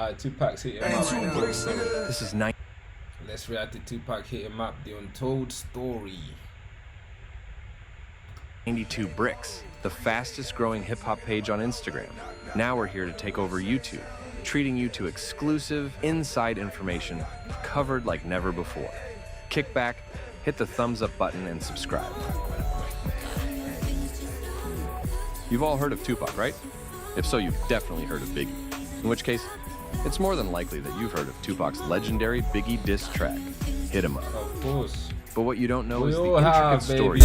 Tupac's Hit 'Em Up. This is 9. Let's react to Tupac Hit 'Em Up, the untold story. 92 Bricks, the fastest growing hip hop page on Instagram. Now we're here to take over YouTube, treating you to exclusive inside information covered like never before. Kick back, hit the thumbs up button, and subscribe. You've all heard of Tupac, right? If so, you've definitely heard of Biggie. In which case, it's more than likely that you've heard of Tupac's legendary Biggie diss track, Hit 'Em Up. Of course. But what you don't know is the all intricate have, story.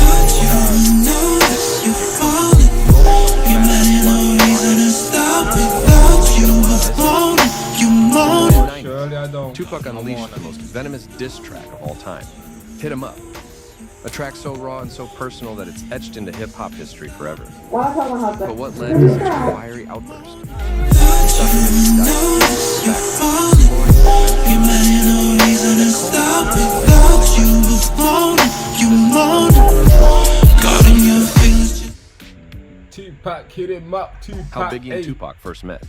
Surely I don't. Tupac unleashed the most venomous diss track of all time, Hit 'Em Up. A track so raw and so personal that it's etched into hip-hop history forever. But what led to such a fiery outburst? Tupac Hit 'Em Up, Tupac. How Biggie and Tupac first met.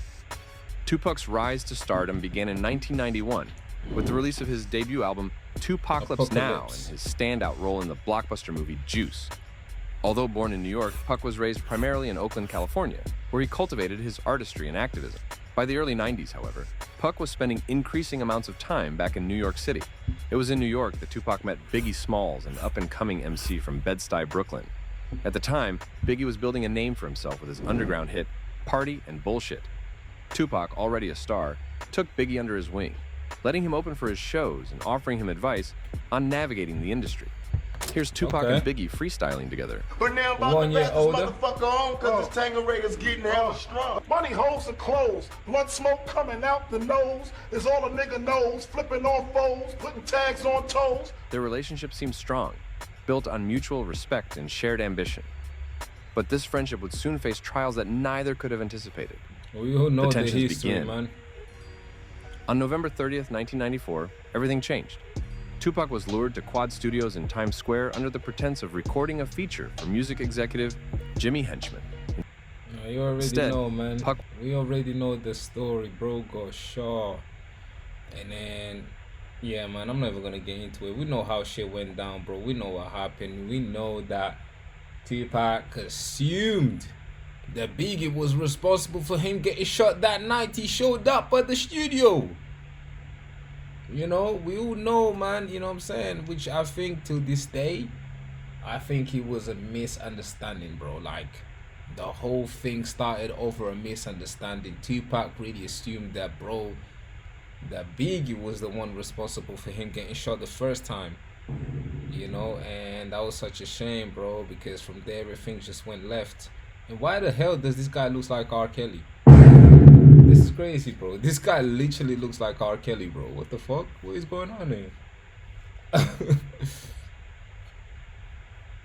Tupac's rise to stardom began in 1991 with the release of his debut album, Tupacalypse Now, and his standout role in the blockbuster movie Juice. Although born in New York, Puck was raised primarily in Oakland, California, where he cultivated his artistry and activism. By the early 90s, however, Puck was spending increasing amounts of time back in New York City. It was in New York that Tupac met Biggie Smalls, an up-and-coming MC from Bed-Stuy, Brooklyn. At the time, Biggie was building a name for himself with his underground hit, Party and Bullshit. Tupac, already a star, took Biggie under his wing, letting him open for his shows and offering him advice on navigating the industry. Here's Tupac and Biggie freestyling together. But now I'm about 1 to year pass this older. motherfucker on because this Tangeraga's getting hella strong. Money, holes, and clothes. Blunt smoke coming out the nose. Is all a nigga knows. Flipping off foes, putting tags on toes. Their relationship seemed strong, built on mutual respect and shared ambition. But this friendship would soon face trials that neither could have anticipated. We all know the tensions history, begin. man. On November 30th, 1994, everything changed. Tupac was lured to Quad Studios in Times Square under the pretense of recording a feature for music executive Jimmy Henchman. No, you already Instead, know, man. Puck- We already know the story. Bro got shot. And then, yeah, man, I'm never gonna get into it. We know how shit went down, bro. We know what happened. We know that Tupac assumed that Biggie was responsible for him getting shot that night he showed up at the studio. You know, we all know, man, you know what I'm saying? Which I think to this day, I think it was a misunderstanding, bro. Like, the whole thing started over a misunderstanding. Tupac really assumed that, bro, that Biggie was the one responsible for him getting shot the first time. You know, and that was such a shame, bro, because from there everything just went left. And why the hell does this guy look like R. Kelly? This is crazy, bro. This guy literally looks like R. Kelly, bro. What the fuck? What is going on here?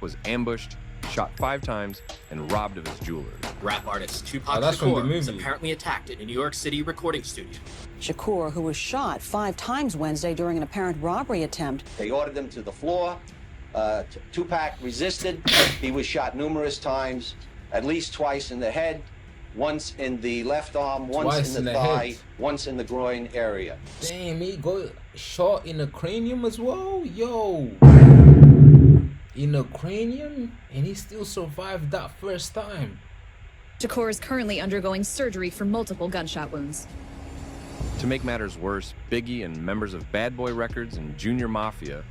Was ambushed, shot 5 times, and robbed of his jewelry. Rap artist Tupac that's from the Shakur was movie. apparently attacked in a New York City recording studio. Shakur, who was shot 5 times Wednesday during an apparent robbery attempt. They ordered him to the floor. Tupac resisted. He was shot numerous times, at least twice in the head, once in the left arm, once in the thigh, head. once in the groin area. Damn, he got shot in the cranium as well? Yo. In the cranium? And he still survived that first time. Shakur is currently undergoing surgery for multiple gunshot wounds. To make matters worse, Biggie and members of Bad Boy Records and Junior Mafia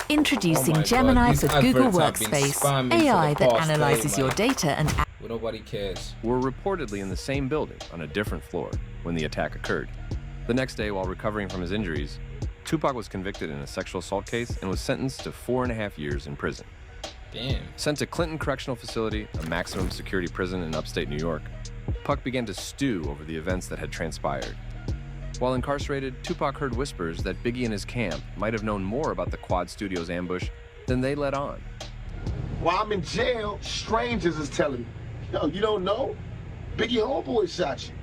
Introducing Oh my God, Gemini these for Google adverts have been Workspace, spamming for AI the that past day, analyzes your man. data and Well, nobody cares. were reportedly in the same building on a different floor when the attack occurred. The next day, while recovering from his injuries, Tupac was convicted in a sexual assault case and was sentenced to 4.5 years in prison. Damn. Sent to Clinton Correctional Facility, a maximum security prison in upstate New York, Puck began to stew over the events that had transpired. While incarcerated, Tupac heard whispers that Biggie and his camp might have known more about the Quad Studios ambush than they let on. While I'm in jail, strangers is telling me, yo, you don't know? Biggie homeboy shot you.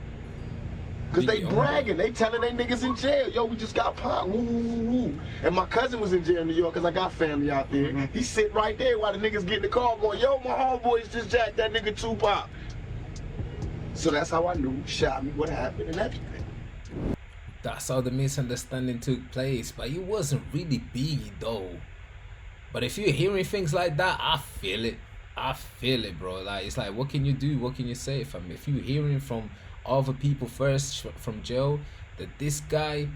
Cause they Biggie bragging, they telling they niggas in jail, yo, we just got popped, woo, woo, woo. And my cousin was in jail in New York, cause I got family out there. He's sitting right there while the niggas getting the call going, yo, my homeboys just jacked that nigga Tupac. So that's how I knew he shot me, what happened, and everything. That's how the misunderstanding took place. But it wasn't really Biggie though. But if you're hearing things like that, I feel it. I feel it, bro. Like, it's like, what can you do? What can you say? If you're hearing from other people first from jail that this guy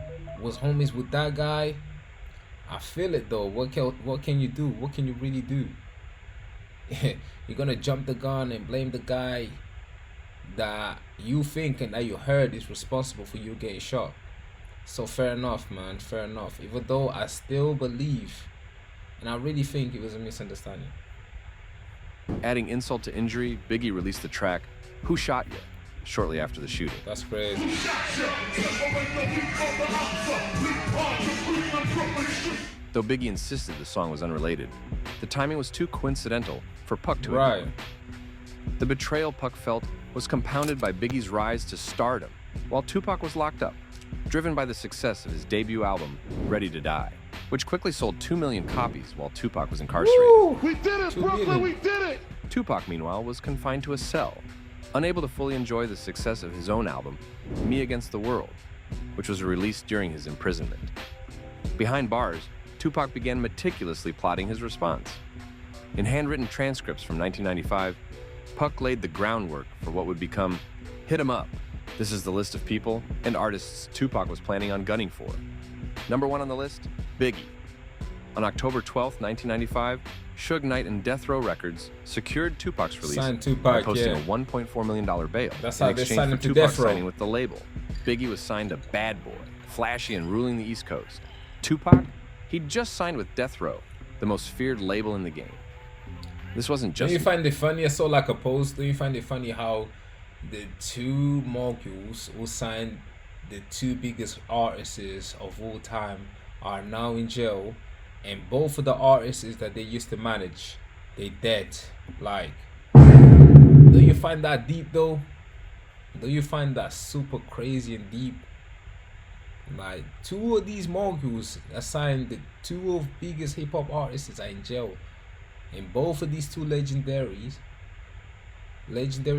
was homies with that guy, I feel it though. What can you do? What can you really do? You're gonna jump the gun and blame the guy that you think and that you heard is responsible for you getting shot. So fair enough, man. Fair enough. Even though I still believe, and I really think it was a misunderstanding. Adding insult to injury, Biggie released the track "Who Shot Ya" shortly after the shooting. That's crazy. Though Biggie insisted the song was unrelated, the timing was too coincidental for Puck to Right. ignore. The betrayal Puck felt was compounded by Biggie's rise to stardom while Tupac was locked up, driven by the success of his debut album, Ready to Die, which quickly sold 2 million copies while Tupac was incarcerated. Woo! We did it, Brooklyn, we did it! Tupac, meanwhile, was confined to a cell, unable to fully enjoy the success of his own album, Me Against the World, which was released during his imprisonment. Behind bars, Tupac began meticulously plotting his response. In handwritten transcripts from 1995, Puck laid the groundwork for what would become Hit 'Em Up. This is the list of people and artists Tupac was planning on gunning for. Number 1 on the list, Biggie. On October 12, 1995, Suge Knight and Death Row Records secured Tupac's release Signed by Tupac, posting yeah. a $1.4 million bail That's in how they exchange signed for him to Tupac Death Row. signing with the label. Biggie was signed to Bad Boy, flashy and ruling the East Coast. Tupac, he'd just signed with Death Row, the most feared label in the game. This wasn't Don't just... you find it funny? I saw like a post. Don't you find it funny how the two moguls who signed the two biggest artists of all time are now in jail, and both of the artists that they used to manage, they dead. Like, don't you find that deep though? Don't you find that super crazy and deep? Like, two of these moguls assigned the two of biggest hip hop artists are in jail. And both of these two legendary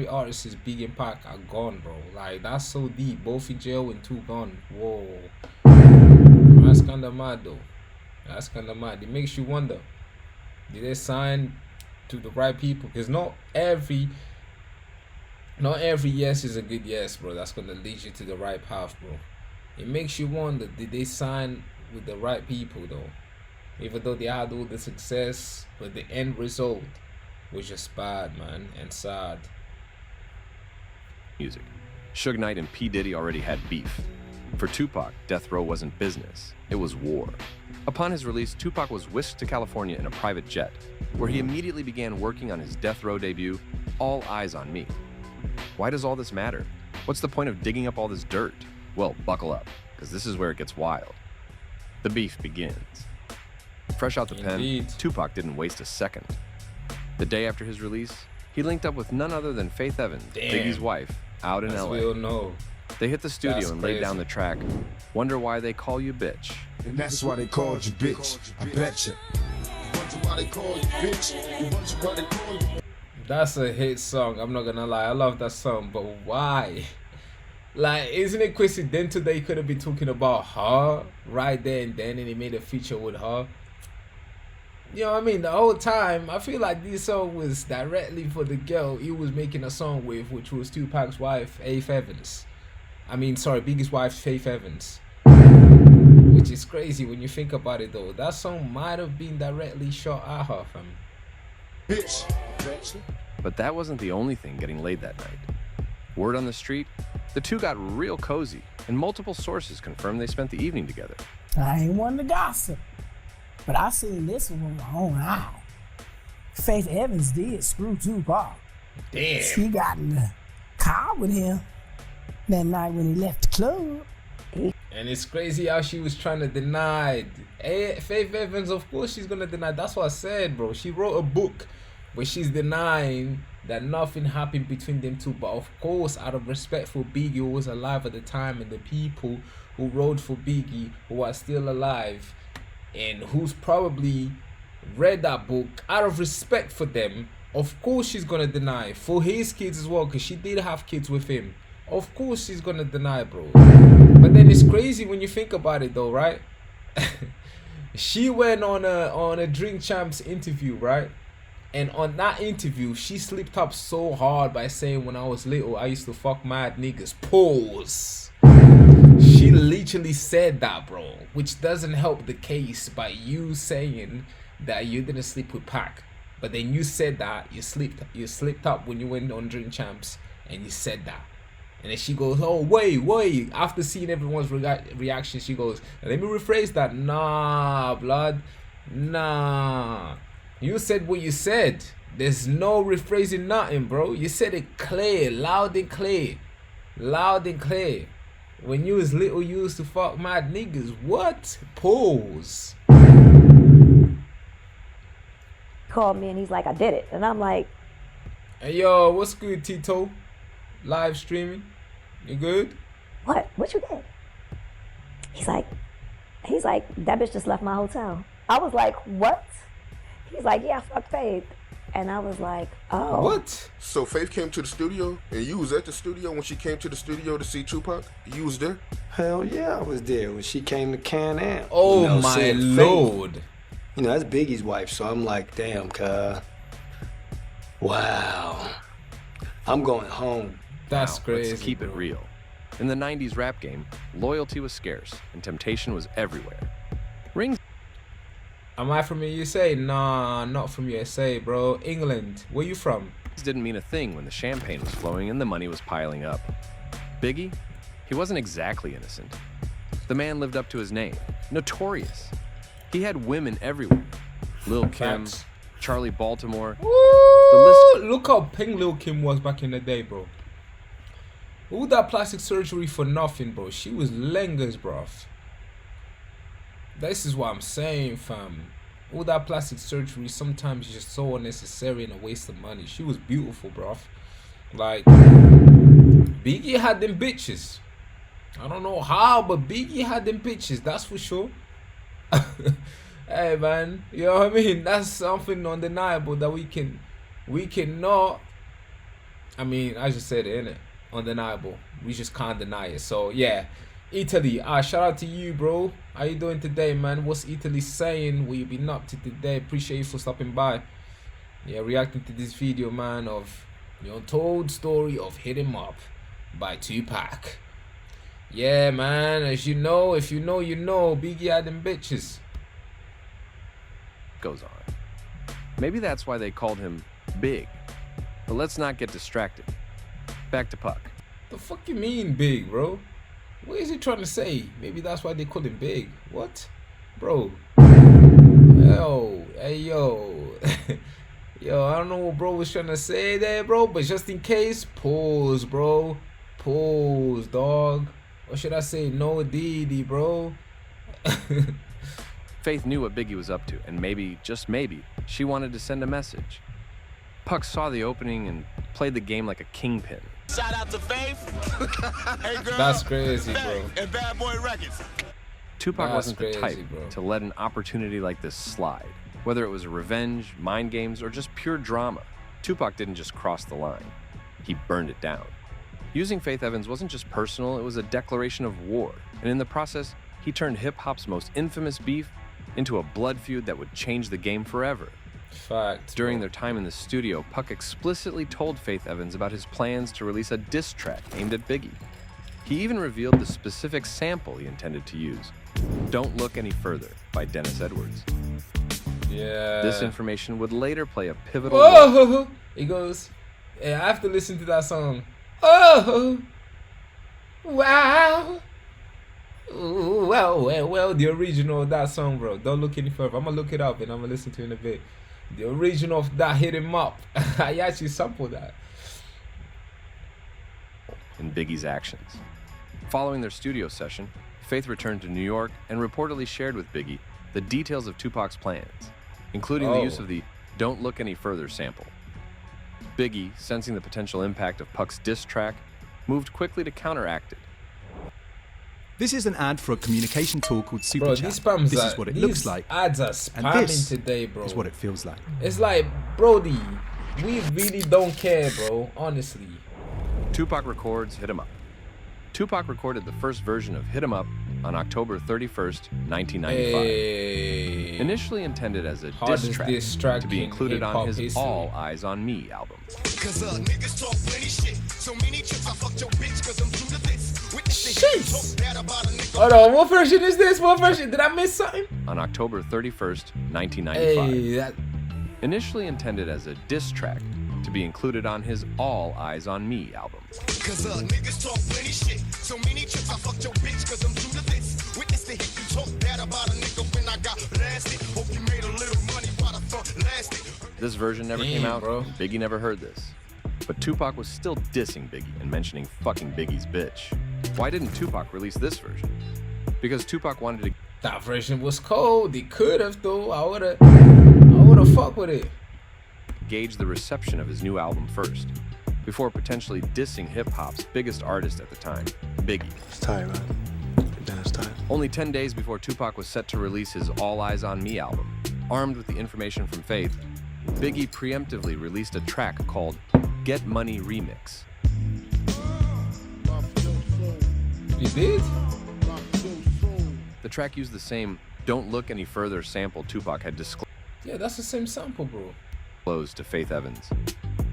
artists, Big and Pac, are gone, bro. Like, that's so deep. Both in jail and two gone. Whoa. That's kind of mad, though. That's kind of mad. It makes you wonder, did they sign to the right people? Because not every yes is a good yes, bro. That's going to lead you to the right path, bro. It makes you wonder, did they sign with the right people, though? Even though they had all the success, but the end result was just bad, man, and sad. music. Suge Knight and P. Diddy already had beef. For Tupac, Death Row wasn't business, it was war. Upon his release, Tupac was whisked to California in a private jet, where he immediately began working on his Death Row debut, All Eyes on Me. Why does all this matter? What's the point of digging up all this dirt? Well, buckle up, because this is where it gets wild. The beef begins. Fresh out the Indeed. pen, Tupac didn't waste a second. The day after his release, he linked up with none other than Faith Evans, Damn. Biggie's wife, out in As LA. we all know. They hit the studio That's and laid down crazy. the track, Wonder Why They Call You Bitch. And that's why they called you bitch. I betcha. Wonder why they call you bitch. Wonder why they call you. That's a hit song, I'm not gonna lie. I love that song, but why? Like, isn't it coincidental that he could have been talking about her right there and then, and he made a feature with her? You know what I mean? The whole time, I feel like this song was directly for the girl he was making a song with, which was Tupac's wife, Faith Evans. Biggie's wife, Faith Evans. Which is crazy when you think about it, though. That song might have been directly shot at her, fam. Bitch. Betcha. But that wasn't the only thing getting laid that night. Word on the street, the two got real cozy, and multiple sources confirmed they spent the evening together. I ain't one to gossip, but I seen this one with my own eye. Faith Evans did screw Tupac. Damn. She got in the car with him that night when he left the club. And it's crazy how she was trying to deny. Faith Evans, of course she's gonna deny. That's what I said, bro. She wrote a book, but she's denying that nothing happened between them two. But of course, out of respect for Biggie, who was alive at the time, and the people who rode for Biggie, who are still alive, and who's probably read that book, out of respect for them, Of course she's gonna deny for his kids as well, because she did have kids with him. Of course she's gonna deny, bro. But then it's crazy when you think about it, though, right? She went on a Drink Champs interview, right? And on that interview, she slipped up so hard by saying, when I was little, I used to fuck mad niggas. Pause. She literally said that, bro, which doesn't help the case by you saying that you didn't sleep with Pac. But then you said that you slipped up when you went on Drink Champs, and you said that. And then she goes, oh, wait. After seeing everyone's reaction, she goes, let me rephrase that. Nah, blood. Nah. You said what you said. There's no rephrasing nothing, bro. You said it clear, loud and clear. Loud and clear. When you was little, you used to fuck mad niggas. What? Pause. Called me and he's like, I did it. And I'm like, hey, yo, what's good, Tito? Live streaming. You good? What you did? He's like, that bitch just left my hotel. I was like, what? He's like, yeah, I fucked Faith. And I was like, oh. What? So Faith came to the studio, and you was at the studio when she came to the studio to see Tupac? You was there? Hell yeah, I was there when she came to Can-Am. Oh, you know, my Lord. Faith. You know, that's Biggie's wife, so I'm like, damn, cuz. Wow. I'm going home. That's crazy. Let's keep it real. In the 90s rap game, loyalty was scarce, and temptation was everywhere. Rings. Am I from the USA? Nah, not from USA, bro. England. Where you from? Didn't mean a thing when the champagne was flowing and the money was piling up. Biggie? He wasn't exactly innocent. The man lived up to his name. Notorious. He had women everywhere. Lil' Kim, Charlie Baltimore. Woo! Look how pink Lil' Kim was back in the day, bro. All that plastic surgery for nothing, bro. She was lengers, bruv. This is what I'm saying, fam. All that plastic surgery sometimes is just so unnecessary and a waste of money. She was beautiful, bruv. Like, Biggie had them bitches. I don't know how, but Biggie had them bitches, that's for sure. Hey, man, you know what I mean? That's something undeniable that we cannot, I mean, I just said it, innit? Undeniable. We just can't deny it. So, yeah. Italy, shout out to you, bro. How you doing today, man? What's Italy saying? What you been up to today? Appreciate you for stopping by. Yeah, reacting to this video, man, of the untold story of Hit 'Em Up by Tupac. Yeah, man, as you know, if you know, you know, Biggie had them bitches. Goes on. Maybe that's why they called him Big. But let's not get distracted. Back to Puck. The fuck you mean big, bro? What is he trying to say? Maybe that's why they call him Big. What? Bro. Yo. Hey, yo. Yo, I don't know what bro was trying to say there, bro. But just in case, pause, bro. Pause, dog. Or should I say no Diddy, bro? Faith knew what Biggie was up to, and maybe, just maybe, she wanted to send a message. Puck saw the opening and played the game like a kingpin. Shout out to Faith. Hey girl. That's crazy, bro. And Bad Boy Records. Tupac wasn't the type bro. to let an opportunity like this slide. Whether it was revenge, mind games, or just pure drama, Tupac didn't just cross the line. He burned it down. Using Faith Evans wasn't just personal, it was a declaration of war. And in the process, he turned hip-hop's most infamous beef into a blood feud that would change the game forever. Fact. During their time in the studio, Puck explicitly told Faith Evans about his plans to release a diss track aimed at Biggie. He even revealed the specific sample he intended to use. Don't Look Any Further by Dennis Edwards. Yeah. This information would later play a pivotal role. He goes, yeah, I have to listen to that song. Oh, wow. Ooh, well, the original of that song, bro. Don't look any further. I'm gonna look it up and I'm gonna listen to it in a bit. The original of that Hit 'Em Up. I actually sampled that. In Biggie's actions. Following their studio session, Faith returned to New York and reportedly shared with Biggie the details of Tupac's plans, including the use of the Don't Look Any Further sample. Biggie, sensing the potential impact of Puck's diss track, moved quickly to counteract it. This is an ad for a communication tool called Super Chat. This is what it looks like. Ads are spamming today, bro. Is what it feels like. It's like, Brody, We really don't care, bro. Honestly. Tupac records Hit 'Em Up. Tupac recorded the first version of Hit 'Em Up on October 31st, 1995. Hey. Initially intended as a Hardest diss track to be in included on hip-hop his history. All Eyes on Me album. Niggas talk plenty shit. So many trips I fucked your bitch cause I'm true to this. Witness the hit talk bad about a nigga. Hold on, what version is this? What version? Did I miss something? On October 31st, 1995. Hey, that... Initially intended as a diss track to be included on his All Eyes on Me album. Cause niggas talk plenty shit. So many trips I fucked your bitch cause I'm true to this. Witness the hit you talk bad about a nigga when I got blasted. Hope you made a little money while the funk lasted. This version never came out, bro. Biggie never heard this. But Tupac was still dissing Biggie and mentioning fucking Biggie's bitch. Why didn't Tupac release this version? Because Tupac wanted to... That version was cold. They could have though. I would've fucked with it. Gauge the reception of his new album first, before potentially dissing hip-hop's biggest artist at the time, Biggie. It's tight, man. It's tight. Only 10 days before Tupac was set to release his All Eyes on Me album, armed with the information from Faith, Biggie preemptively released a track called Get Money Remix. He did? The track used the same Don't Look Any Further sample Tupac had disclosed. Yeah, that's the same sample, bro. To Faith Evans.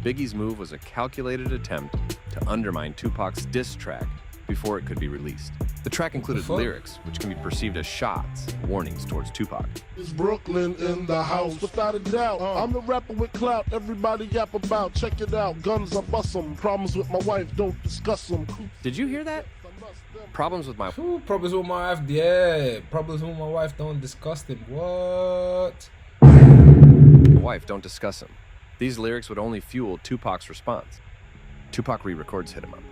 Biggie's move was a calculated attempt to undermine Tupac's diss track before it could be released. The track included lyrics which can be perceived as shots, warnings towards Tupac. It's Brooklyn in the house, without a doubt. I'm the rapper with clout, everybody yap about. Check it out, guns I bust 'em. Problems with my wife, don't discuss them. Did you hear that? Problems with my... Ooh, problems with my wife, yeah. Problems with my wife, don't discuss them. What? Wife, don't discuss him. These lyrics would only fuel Tupac's response. Tupac re-records Hit 'Em Up.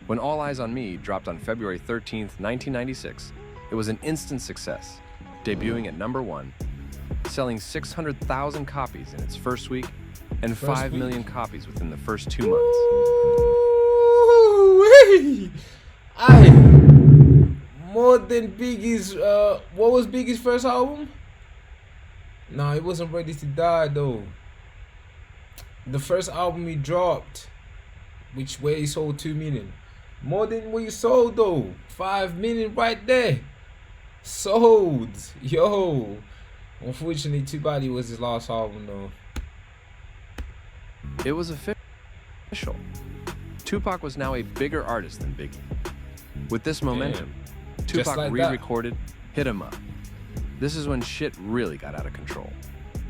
When All Eyes on Me dropped on February 13th, 1996, it was an instant success, debuting at #1, selling 600,000 copies in its first week, and 5 million copies within the first 2 months. Ooh-wee. Aye. More than Biggie's, what was Biggie's first album? No, he wasn't Ready to Die though. The first album he dropped, where he sold 2 million. More than what he sold though. 5 million right there. Sold. Yo. Unfortunately, Too Bad was his last album though. It was official. Tupac was now a bigger artist than Biggie. With this momentum, Tupac like re-recorded Hit 'Em Up. This is when shit really got out of control.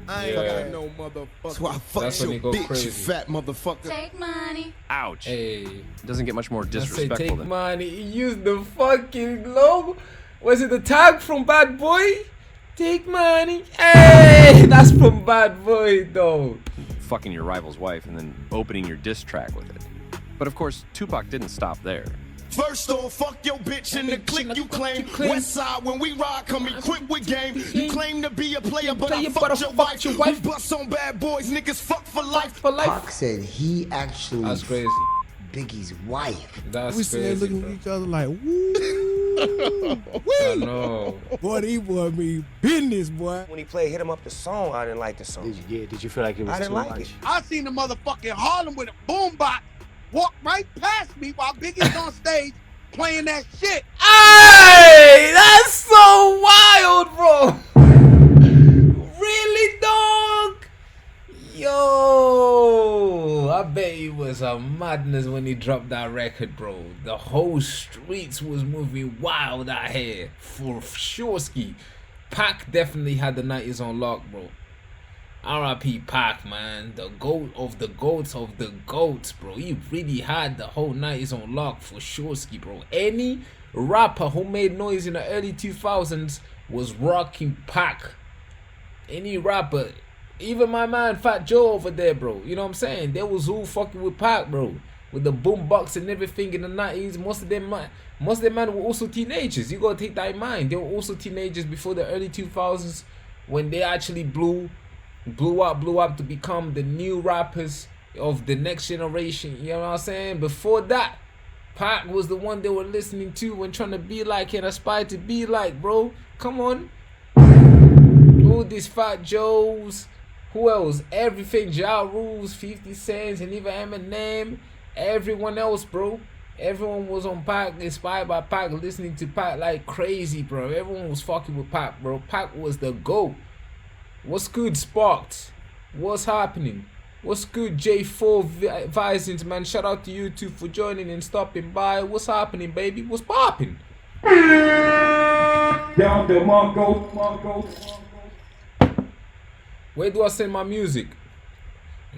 I ain't got no motherfucker. That's why I fucked your bitch, you fat motherfucker. Take money. Ouch. Hey. It doesn't get much more disrespectful take than... money. He used the fucking logo. Was it the tag from Bad Boy? Take money. Hey, that's from Bad Boy though. Fucking your rival's wife and then opening your diss track with it. But of course, Tupac didn't stop there. First off, fuck your bitch in the clique you claim. West side, when we ride, come equipped with game. You claim to be a player, but I fucked your wife. We bust on bad boys, niggas fuck for life. Pac said he actually That's crazy. Biggie's wife. That's we sitting crazy, looking bro. at each other like, woo. I know. Boy, these boy be business, boy. When he played Hit 'Em Up the song, I didn't like the song. Did you feel like it was I didn't too like much? it. I seen the motherfucking Harlem with a boombox walk right past me while Biggie's on stage playing that shit. Hey, that's so wild, bro. Really, dog? Yo, I bet it was a madness when he dropped that record, bro. The whole streets was moving wild out here for sure. Ski. Pac definitely had the 90s on lock, bro. R.I.P. Pac, man. The GOAT of the GOATs of the GOATs, bro. He really had the whole 90s on lock for sure, ski, bro. Any rapper who made noise in the early 2000s was rocking Pac. Any rapper, even my man Fat Joe over there, bro. You know what I'm saying? They was all fucking with Pac, bro. With the boombox and everything in the 90s. Most of them man were also teenagers. You gotta take that in mind. They were also teenagers before the early 2000s when they actually blew up to become the new rappers of the next generation. You know what I'm saying? Before that, Pac was the one they were listening to and trying to be like and aspire to be like, bro. Come on. All these Fat Joes, Who else? Everything. Ja Rules, 50 Cent, and even Eminem. Everyone else, bro. Everyone was on Pac, inspired by Pac, listening to Pac like crazy, bro. Everyone was fucking with Pac, bro. Pac was the GOAT. What's good, Sparked? What's happening? What's good, J4 Visins, man? Shout out to you two for joining and stopping by. What's happening, baby? What's popping? Down the Mongo. Where do I send my music?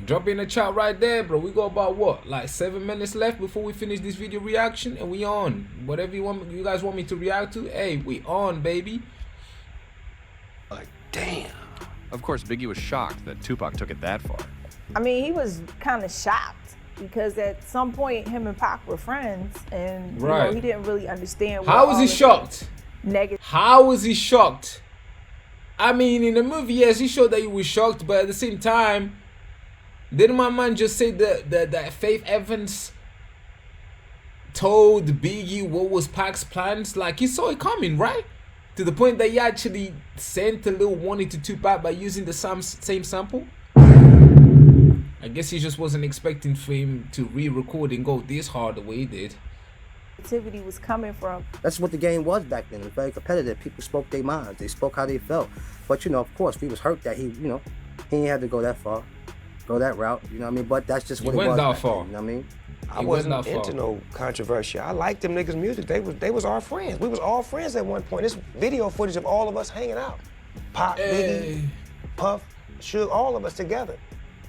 Drop in the chat right there, bro. We got about what, like 7 minutes left before we finish this video reaction, and we on. Whatever you guys want me to react to, hey, we on, baby. Like, damn. Of course, Biggie was shocked that Tupac took it that far. I mean, he was kind of shocked because at some point him and Pac were friends, and you know, he didn't really understand. How was he shocked? How was he shocked? I mean, in the movie, yes, he showed that he was shocked, but at the same time, didn't my man just say that Faith Evans told Biggie what was Pac's plans? Like, he saw it coming, right? To the point that he actually sent a little warning to Tupac by using the same sample? I guess he just wasn't expecting for him to re-record and go this hard the way he did. Activity was coming from. That's what the game was back then. It was very competitive. People spoke their minds. They spoke how they felt. But, you know, of course, we was hurt that he, you know, he ain't had to go that far. Go that route, you know what I mean? But that's just what it was. Went that back far. then, you know what I mean? I wasn't into no controversy. I liked them niggas' music. They was our friends. We was all friends at one point. This video footage of all of us hanging out. Pop, Biggie, Puff, Suge, all of us together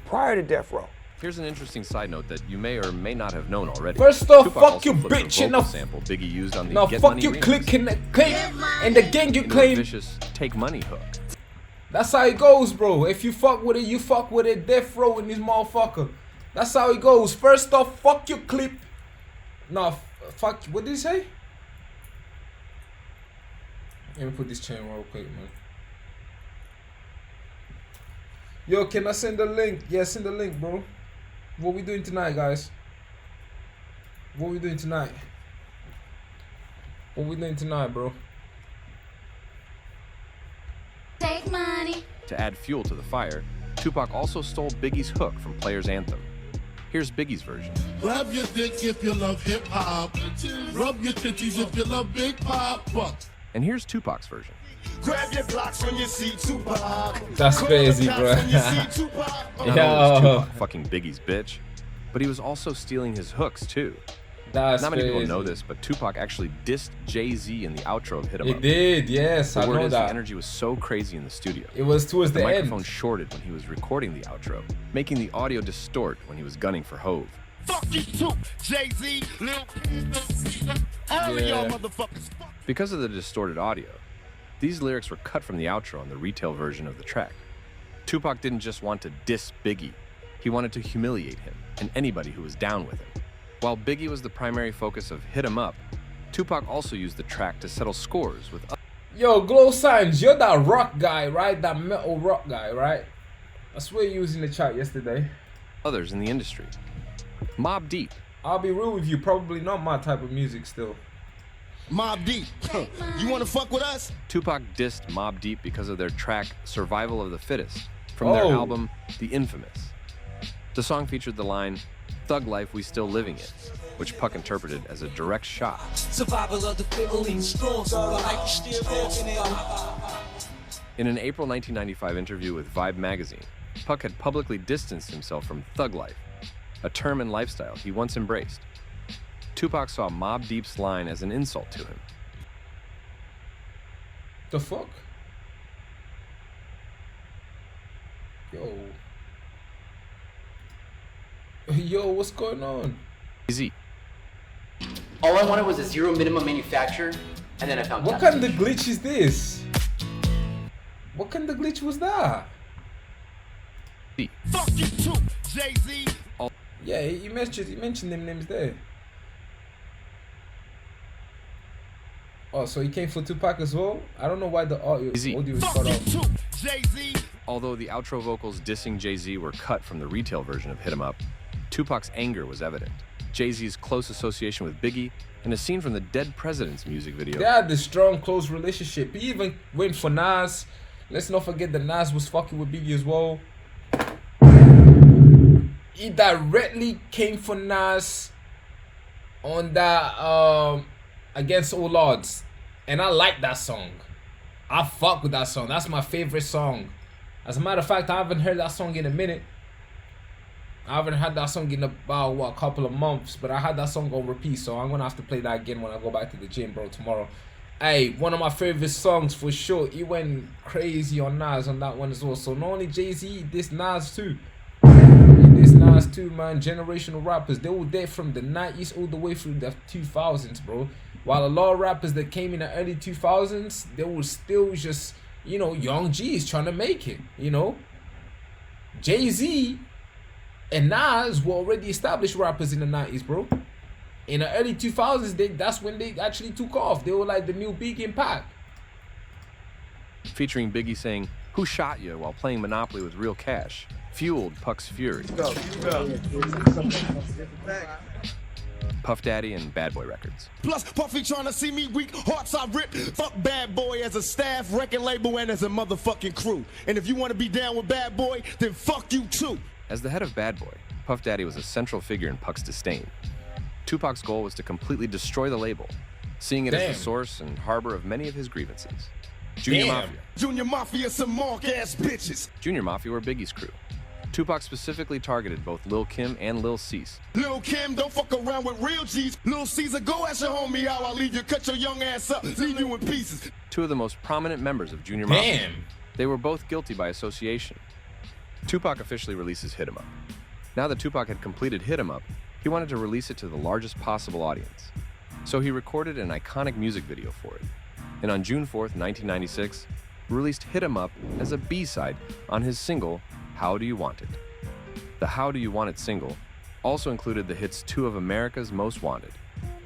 prior to Death Row. Here's an interesting side note that you may or may not have known already. First off, Tupac fuck you, bitch, and sample Biggie used on the no, Get fuck Money you, remix. click and the gang you claim. Vicious Take Money hook. That's how it goes, bro. If you fuck with it, you fuck with it. Death Row in this motherfucker. That's how it goes. First off, fuck your clip. No, fuck. What did he say? Let me put this chain real quick, man. Yo, can I send the link? Yeah, send the link, bro. What we doing tonight, guys? What we doing tonight? What we doing tonight, bro? Take money. To add fuel to the fire, Tupac also stole Biggie's hook from Player's Anthem. Here's Biggie's version. Grab your dick if you love hip hop. Rub your titties if you love Big Papa. And here's Tupac's version. Grab your blocks when you see Tupac. That's crazy, bro. Not only was Tupac fucking Biggie's bitch, but he was also stealing his hooks too. That's Not many crazy. people know this, but Tupac actually dissed Jay-Z in the outro of Hit 'Em Up. It did, yes, The I word know is that. The energy was so crazy in the studio. It was towards the microphone end. shorted when he was recording the outro, making the audio distort when he was gunning for Hove. Fuck you too, Jay-Z, Lil all of y'all motherfuckers. Because of the distorted audio, these lyrics were cut from the outro on the retail version of the track. Tupac didn't just want to diss Biggie, he wanted to humiliate him and anybody who was down with him. While Biggie was the primary focus of Hit 'Em Up, Tupac also used the track to settle scores with Yo, Glow Signs, you're that rock guy, right? That metal rock guy, right? I swear you was in the chat yesterday. others in the industry. Mobb Deep. I'll be real with you, probably not my type of music still. Mobb Deep, you wanna fuck with us? Tupac dissed Mobb Deep because of their track Survival of the Fittest from their album The Infamous. The song featured the line, "Thug life we still living in," which Puck interpreted as a direct shot. Survival of the fittest, strong, so like still walking in. In an April 1995 interview with Vibe magazine, Puck had publicly distanced himself from thug life, a term and lifestyle he once embraced. Tupac saw Mobb Deep's line as an insult to him. The fuck? Yo, what's going on? Easy. All I wanted was a zero minimum manufacturer, and then I found What kind of glitch is this? What kind of glitch was that? Fuck you too, Jay-Z. Yeah, you mentioned them names there. Oh, so he came for Tupac as well? I don't know why the audio is cut off. Jay-Z. Although the outro vocals dissing Jay-Z were cut from the retail version of Hit 'Em Up, Tupac's anger was evident. Jay-Z's close association with Biggie, and a scene from the Dead President's music video. They had this strong, close relationship. He even went for Nas. Let's not forget that Nas was fucking with Biggie as well. he directly came for Nas on that Against All Odds, and I like that song. I fuck with that song. That's my favorite song. As a matter of fact, I haven't heard that song in a minute. I haven't had that song in about a couple of months, but I had that song on repeat, so I'm gonna have to play that again when I go back to the gym, bro, tomorrow. Hey, one of my favorite songs for sure. He went crazy on Nas on that one as well. So not only Jay-Z, this Nas too. This Nas too, man. Generational rappers, they were there from the 90s all the way through the 2000s, bro. While a lot of rappers that came in the early 2000s, they were still just, you know, young G's trying to make it, you know. Jay-Z and Nas were already established rappers in the 90s, bro. In the early 2000s, that's when they actually took off. They were like the new Biggie and Pac. Featuring Biggie saying, "Who shot you?" while playing Monopoly with real cash, fueled Puck's fury. Puff Daddy and Bad Boy Records. Plus, Puffy trying to see me weak, hearts I rip. Fuck Bad Boy as a staff, record label, and as a motherfucking crew. And if you want to be down with Bad Boy, then fuck you too. As the head of Bad Boy, Puff Daddy was a central figure in Puck's disdain. Tupac's goal was to completely destroy the label, seeing it as the source and harbor of many of his grievances. Junior Mafia. Junior Mafia, some mark-ass bitches. Junior Mafia were Biggie's crew. Tupac specifically targeted both Lil' Kim and Lil' Cease. Lil' Kim, don't fuck around with real G's. Lil' Caesar, go ask your homie how I leave you. Cut your young ass up, leave you in pieces. Two of the most prominent members of Junior Mafia. They were both guilty by association. Tupac officially releases Hit 'Em Up. Now that Tupac had completed Hit 'Em Up, he wanted to release it to the largest possible audience. So he recorded an iconic music video for it. And on June 4th, 1996, released Hit 'Em Up as a B-side on his single, How Do You Want It? The How Do You Want It single also included the hits Two of America's Most Wanted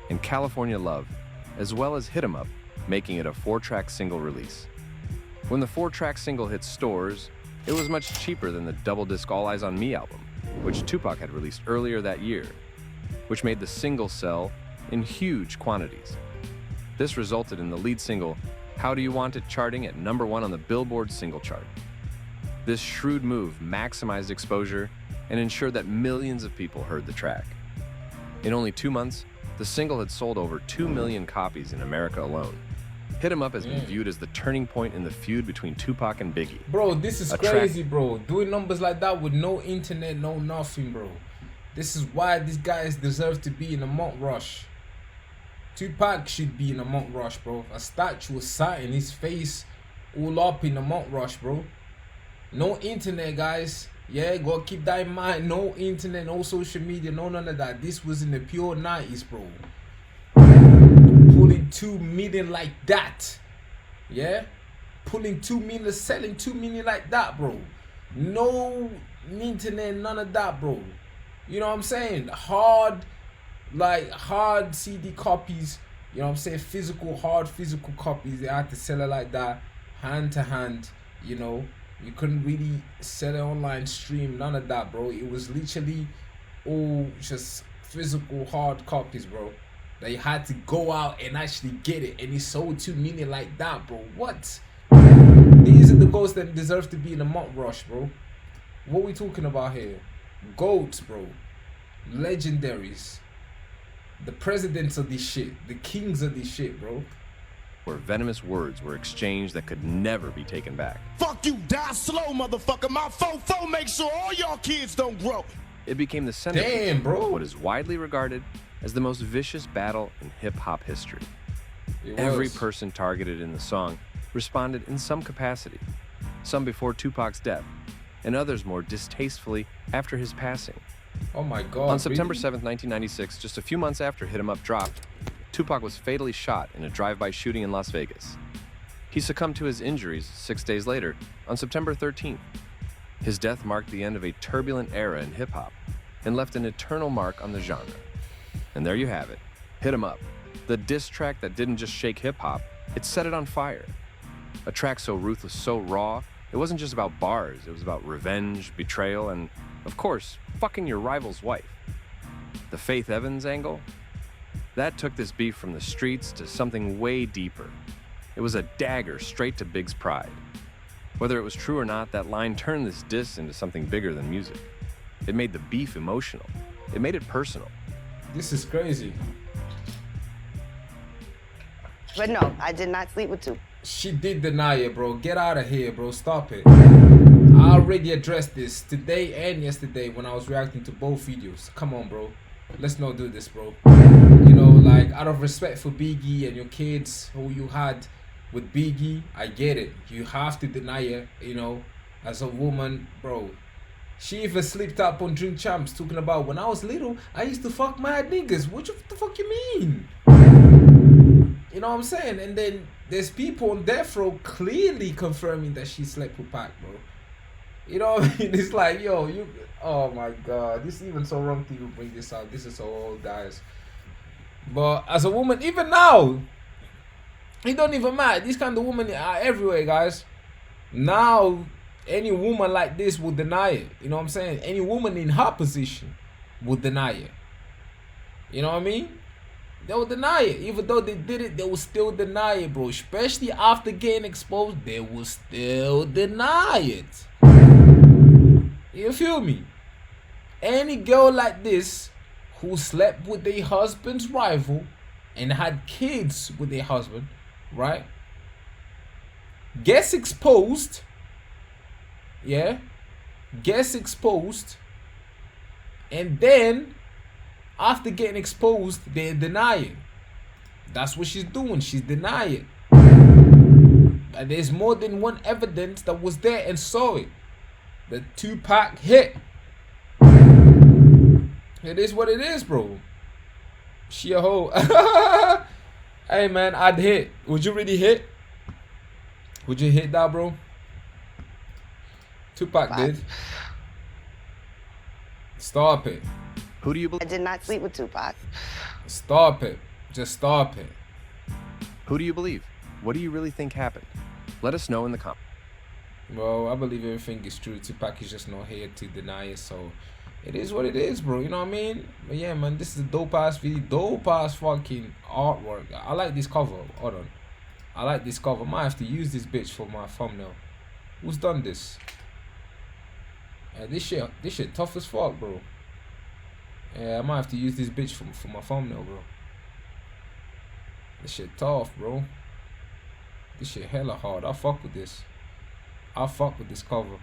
and California Love, as well as Hit 'Em Up, making it a 4-track single release. When the 4-track single hit stores, it was much cheaper than the double-disc All Eyes on Me album, which Tupac had released earlier that year, which made the single sell in huge quantities. This resulted in the lead single, How Do You Want It, charting at #1 on the Billboard single chart. This shrewd move maximized exposure and ensured that millions of people heard the track. In only 2 months, the single had sold over 2 million copies in America alone. Hit 'Em Up has been viewed as the turning point in the feud between Tupac and Biggie. Bro, this is crazy, bro. Doing numbers like that with no internet, no nothing, bro. This is why these guys deserve to be in a Mount Rush. Tupac should be in a Mount Rush, bro. A statue was sat in his face all up in the Mount Rush, bro. No internet, guys. Yeah, gotta keep that in mind. No internet, no social media, no none of that. This was in the pure 90s, bro. Pulling 2 million like that. Yeah? Pulling 2 million, selling 2 million like that, bro. No internet, none of that, bro. You know what I'm saying? Hard CD copies. You know what I'm saying? Hard physical copies. They had to sell it like that, hand to hand. You know, you couldn't really sell it online, stream, none of that, bro. It was literally all just physical hard copies, bro. That you had to go out and actually get it, and he sold 2 million like that, bro. What? These are the goats that deserve to be in the Mount Rush, bro. What we talking about here? Goats, bro. Legendaries. The presidents of this shit. The kings of this shit, bro. Where venomous words were exchanged that could never be taken back. Fuck you, die slow, motherfucker. My fofo make sure all y'all kids don't grow. It became the center of what is widely regarded as the most vicious battle in hip-hop history. Every person targeted in the song responded in some capacity, some before Tupac's death, and others more distastefully after his passing. Oh my God. On September 7th, 1996, just a few months after Hit 'Em Up dropped, Tupac was fatally shot in a drive-by shooting in Las Vegas. He succumbed to his injuries 6 days later, on September 13th. His death marked the end of a turbulent era in hip-hop and left an eternal mark on the genre. And there you have it, Hit 'Em Up, the diss track that didn't just shake hip-hop, it set it on fire. A track so ruthless, so raw, it wasn't just about bars, it was about revenge, betrayal, and, of course, fucking your rival's wife. The Faith Evans angle? That took this beef from the streets to something way deeper. It was a dagger straight to Big's pride. Whether it was true or not, that line turned this diss into something bigger than music. It made the beef emotional. It made it personal. This is crazy. But no, I did not sleep with Tupac. She did deny it, bro. Get out of here, bro. Stop it. I already addressed this today and yesterday when I was reacting to both videos. Come on, bro. Let's not do this, bro. You know, like, out of respect for Biggie and your kids who you had with Biggie, I get it. You have to deny it, you know, as a woman, bro. She even slipped up on Drink Champs talking about, when I was little, I used to fuck mad niggas. What the fuck you mean? You know what I'm saying? And then there's people on death row clearly confirming that she slept with Pac, bro. You know what I mean? It's like, yo, you... Oh my God. This is even so wrong to even bring this out. This is so old, guys. But as a woman, even now, it don't even matter. These kind of women are everywhere, guys. Now, any woman like this will deny it. You know what I'm saying? Any woman in her position will deny it. You know what I mean? They will deny it. Even though they did it, they will still deny it, bro. Especially after getting exposed, they will still deny it. You feel me? Any girl like this who slept with their husband's rival and had kids with their husband, right? Gets exposed. Yeah? Gets exposed. And then, after getting exposed, they're denying. That's what she's doing. She's denying. And there's more than one evidence that was there and saw it. The Tupac hit. It is what it is, bro. She a hoe. Hey, man, I'd hit. Would you really hit? Would you hit that, bro? Tupac did. Stop it. Who do you believe? I did not sleep with Tupac. Stop it. Just stop it. Who do you believe? What do you really think happened? Let us know in the comments. Well, I believe everything is true. Tupac is just not here to deny it, so it is what it is, bro. You know what I mean? But yeah, man, this is a dope ass video, dope ass fucking artwork. I like this cover. Hold on, I like this cover. Might have to use this bitch for my thumbnail. Who's done this? This shit tough as fuck, bro. Yeah, I might have to use this bitch for my thumbnail, bro. This shit tough, bro. This shit hella hard. I fuck with this. I fuck with this cover.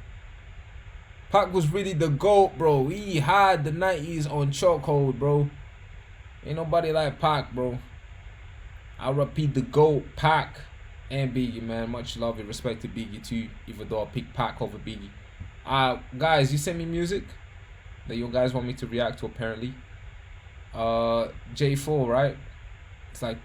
Pac was really the GOAT, bro. He had the 90s on chokehold, bro. Ain't nobody like Pac, bro. I repeat, the GOAT, Pac and Biggie, man. Much love and respect to Biggie too, even though I picked Pac over Biggie. Guys, you send me music that you guys want me to react to, apparently. J4, right? It's like